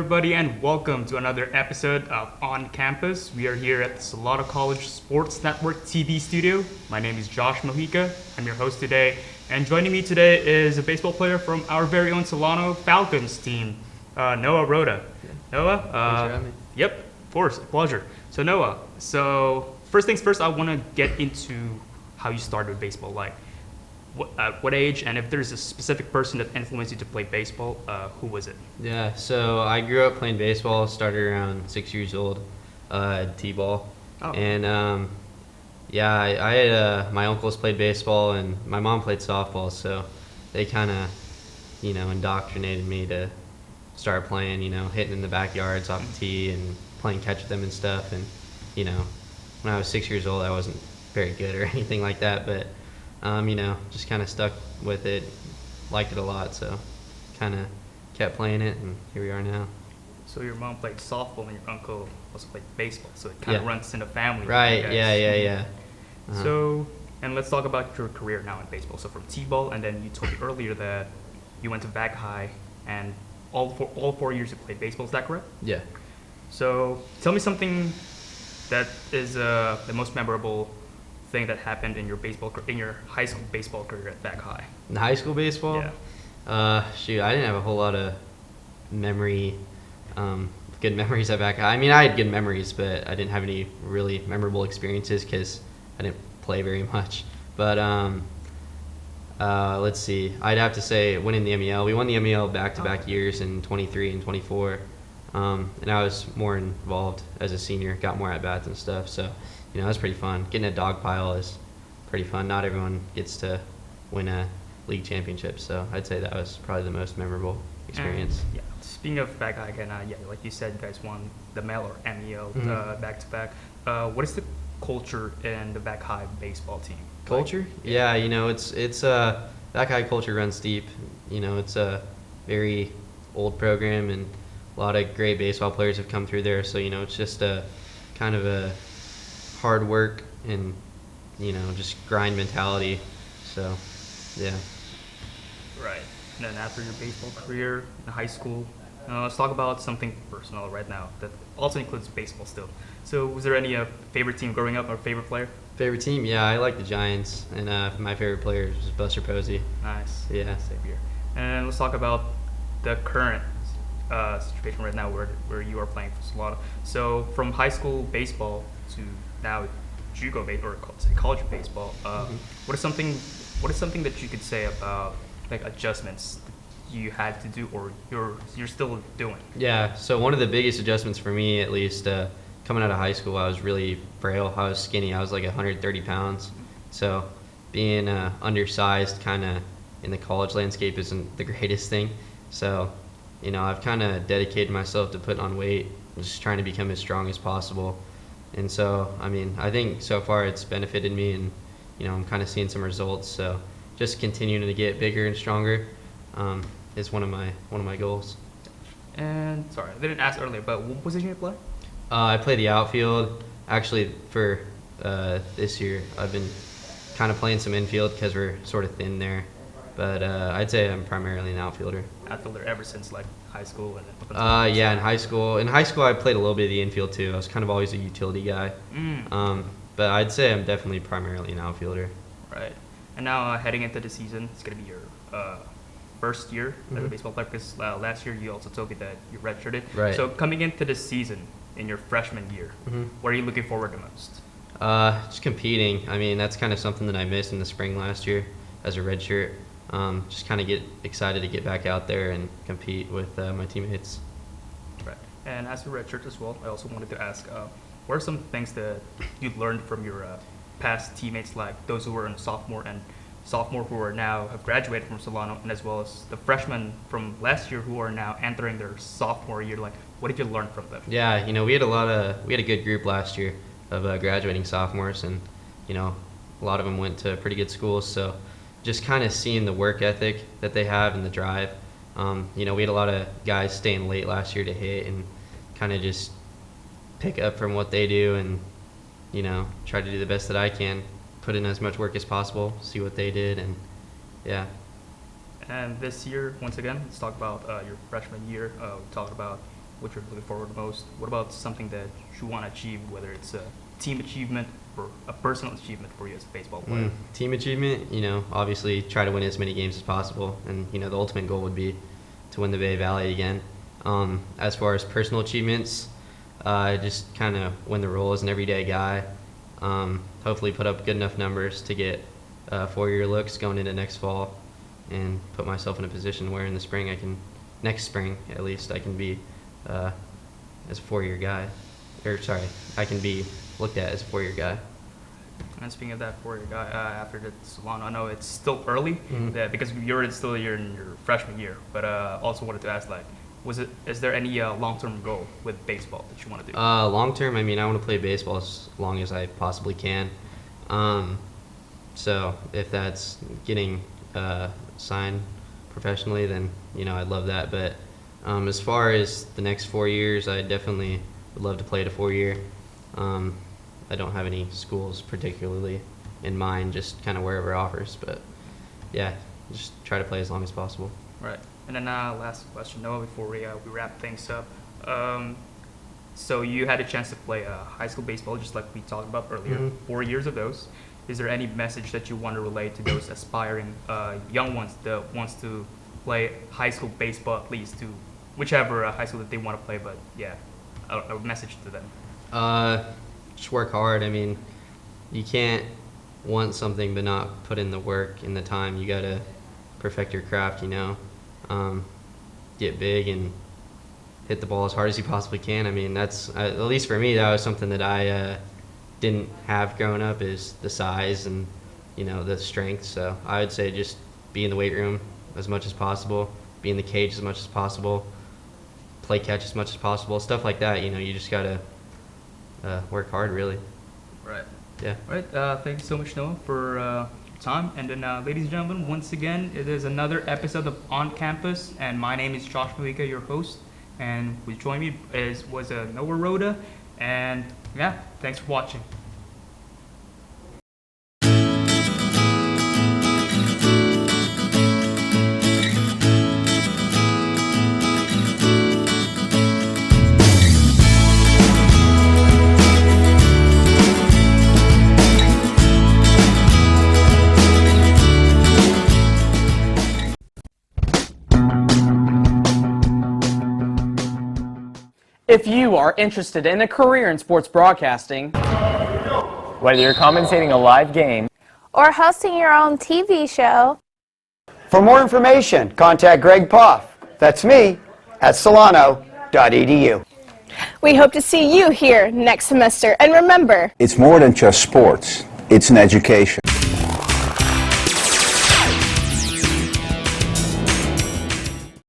everybody, and welcome to another episode of On Campus. We are here at the Solano College Sports Network TV studio. My name is Josh Mojica. I'm your host today, and joining me today is a baseball player from our very own Solano Falcons team, Noah Rodda. Noah? Thanks for having me. Yep, of course, a pleasure. So Noah, first things first, I want to get into how you started with baseball. Like, at what age, and if there's a specific person that influenced you to play baseball, who was it? Yeah, so I grew up playing baseball, started around 6 years old, T-ball. Oh. And I had my uncles played baseball and my mom played softball, so they kind of, indoctrinated me to start playing, hitting in the backyards off the tee and playing catch with them and stuff. And, when I was 6 years old, I wasn't very good or anything like that, but just kind of stuck with it, liked it a lot, so kind of kept playing it, and here we are now. So your mom played softball and your uncle also played baseball, so it kind of runs in the family. Right, yeah. So, and let's talk about your career now in baseball. So from T-ball, and then you told me earlier that you went to Back High, and all 4 years you played baseball, is that correct? Yeah. So tell me something that is the most memorable thing that happened in your high school baseball career at Back High. In high school baseball? Yeah. I didn't have a whole lot of good memories at Back High. I mean, I had good memories, but I didn't have any really memorable experiences because I didn't play very much. But let's see. I'd have to say winning the MEL. We won the MEL back-to-back years in 23 and 24. And I was more involved as a senior, got more at-bats and stuff. So, it was pretty fun. Getting a dog pile is pretty fun. Not everyone gets to win a league championship, so I'd say that was probably the most memorable experience. And, speaking of Back High again, like you said, you guys won the MEL or MEL back-to-back. What is the culture in the Back High baseball team? Culture? Yeah, it's Back High culture runs deep. It's a very old program, and a lot of great baseball players have come through there, so, it's just a kind of a hard work and just grind mentality. So yeah. Right. And then after your baseball career in high school, let's talk about something personal right now that also includes baseball still. So was there any favorite team growing up or favorite player? Favorite team? Yeah, I like the Giants, and my favorite player was Buster Posey. Nice. Yeah. Same here. And let's talk about the current situation right now where you are playing for Solano. So from high school baseball to now JUCO or college baseball, what is something that you could say about like adjustments you had to do or you're still doing? Yeah, so one of the biggest adjustments for me, at least coming out of high school, I was really frail. I was skinny. I was like 130 pounds. So being undersized kind of in the college landscape isn't the greatest thing. So I've kind of dedicated myself to putting on weight, just trying to become as strong as possible. And so, I think so far it's benefited me, and I'm kind of seeing some results. So, just continuing to get bigger and stronger is one of my goals. And sorry, I didn't ask earlier, but what position you play? I play the outfield. Actually, for this year, I've been kind of playing some infield because we're sort of thin there. But I'd say I'm primarily an outfielder. Outfielder ever since like high school and yeah, in high school. In high school, I played a little bit of the infield too. I was kind of always a utility guy. But I'd say I'm definitely primarily an outfielder. Right. And now heading into the season, it's gonna be your first year as a baseball player because last year you also told me that you redshirted. Right. So coming into the season in your freshman year, what are you looking forward to most? Just competing. That's kind of something that I missed in the spring last year as a redshirt. Just kind of get excited to get back out there and compete with my teammates. Right. And as a redshirt as well, I also wanted to ask, what are some things that you learned from your past teammates, like those who were in sophomore who are now have graduated from Solano, and as well as the freshmen from last year who are now entering their sophomore year? Like, what did you learn from them? Yeah, we had a good group last year of graduating sophomores, and a lot of them went to pretty good schools. So just kind of seeing the work ethic that they have and the drive. We had a lot of guys staying late last year to hit and kind of just pick up from what they do and, try to do the best that I can, put in as much work as possible, see what they did, and yeah. And this year, once again, let's talk about your freshman year. We talked about what you're looking forward to most? What about something that you want to achieve, whether it's a team achievement or a personal achievement for you as a baseball player? Team achievement, obviously try to win as many games as possible, and the ultimate goal would be to win the Bay Valley again. As far as personal achievements, just kind of win the role as an everyday guy. Hopefully put up good enough numbers to get 4-year looks going into next fall, and put myself in a position where in the spring next spring at least, I can be as a 4-year guy. I can be looked at as a 4-year guy. And speaking of that 4-year guy, after the Solano, I know it's still early because you're still in your freshman year, but also wanted to ask, is there any long-term goal with baseball that you want to do? Long-term, I want to play baseball as long as I possibly can. So if that's getting signed professionally, then I'd love that. But as far as the next 4 years, I definitely would love to play at a 4-year. I don't have any schools particularly in mind, just kind of wherever offers. But yeah, just try to play as long as possible. Right. And then last question, Noah, before we wrap things up. So you had a chance to play high school baseball, just like we talked about earlier, 4 years of those. Is there any message that you want to relay to those aspiring young ones that wants to play high school baseball, at least to whichever high school that they want to play, but yeah, a message to them? Just work hard. You can't want something but not put in the work and the time. You got to perfect your craft, get big and hit the ball as hard as you possibly can. That's, at least for me, that was something that I didn't have growing up, is the size and, the strength. So I would say just be in the weight room as much as possible, be in the cage as much as possible, play catch as much as possible, stuff like that. You just got to work hard, really. Right. Yeah. All right. Thank you so much, Noah, for time. And then, ladies and gentlemen, once again, it is another episode of On Campus, and my name is Josh Mojica, your host. And who joined me was Noah Rodda. And yeah, thanks for watching. If you are interested in a career in sports broadcasting, whether you're commentating a live game or hosting your own TV show, for more information, contact Greg Poff. That's me at solano.edu. we hope to see you here next semester. And remember, it's more than just sports, it's an education.